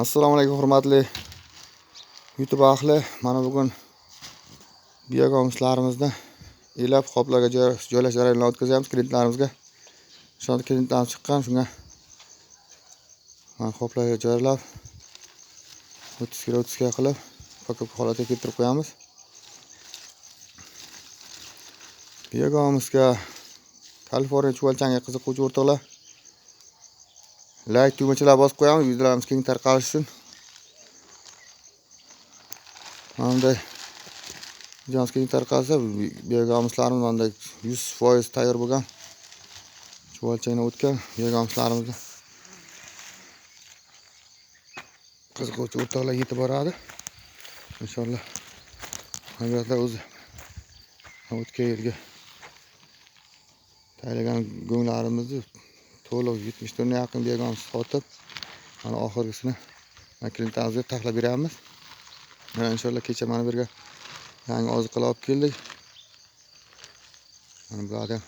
Assalomu alaykum hurmatli YouTube ahli. Mana bugun biogomislarimizni elab qoplarga joylash jarayonini o'tkazamiz kliyentlarimizga. Shunda kliyentlarimiz chiqqan, shunga mana qoplarga joylab 30 kg qilib pakop holatiga keltirib qo'yamiz. Biogomisga Kaliforniya chuvalchangga qiziquvchi o'rtoqlar like tugmachalar bosib qo'yamiz, videolarimiz keng tarqalishi uchun. Mana videomiz keng tarqalsa, biogomislarimiz mana 100% tayyor bo'lgan chuvalchangdan o'tgan biogomislarimizni qiziquvchi o'rtoqlar yetib boradi. Inshaalloh hamyurtlar o'zi o'tgan yilga tayyorlagan go'nglarimizni to'liq 70 tonna yaqin biogomis sotib, mana oxirgisini klientimizga taklif beramiz. Mana inshaalloh kecha mana bu yerga yangi oziqalar olib keldik. Mana bulardan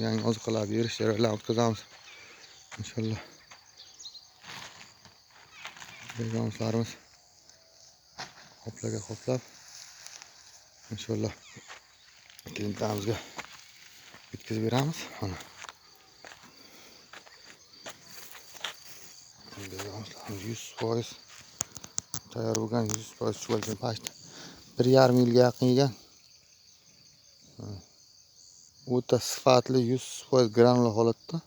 yangi oziqalar berish jarayonlarini o'tkazamiz. Inshaalloh biogomislarimiz qoplarga qoplab inshaalloh klientimizga yetkazib beramiz. Mana biogomislarimiz 100% tayyor bo'lgan, 100% chuvalchang pashta 1,5 yilga yaqin yegan. O'ta sifatli 100% granula holatda.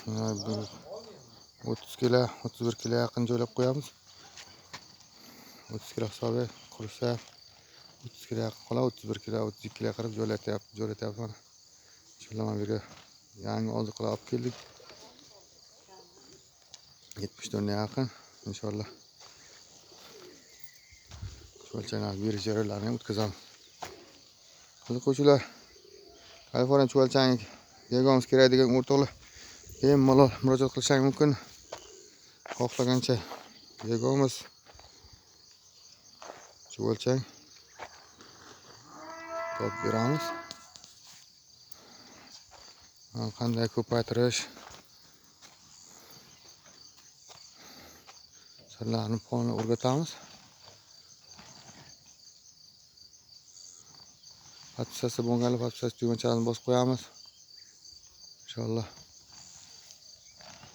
Mana 30 kg, 31 kg yaqin joylab qo'yamiz. 30 kg hisobiga qursa 30 kg yaqin qoladi, 31 kg, 32 kg qilib joylatyapmiz mana. Inshaalloh mana bu yerga yangi oziqalar olib keldik. 70 tonna yaqin inshaalloh chuvalchanglar berish jarayonlarini o'tkazamiz. Qiziquvchilar Kaliforniya chuvalchang biogomis kerak degan o'rtoqlar bemalol murojaat qilishingiz mumkin. Xohlagancha biogomis chuvalchang topib beramiz. Qanday ko'paytirish sirlarini faolni o'rgatamiz. Podpisasi bo'lganlar podpisasi tugmachasini bosib qo'yamiz. Inshaalloh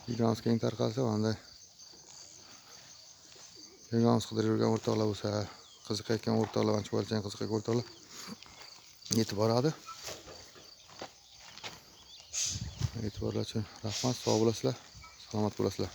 videomiz keng tarqalsa, mana biogomis qidirib yurgan o'rtoqlar bo'lsa, qiziqayotgan o'rtoqlar, chuvalchang qiziqayotgan o'rtoqlar yetib boradi. E'tiborlar uchun rahmat, sog' bo'lasizlar, salomat bo'lasizlar.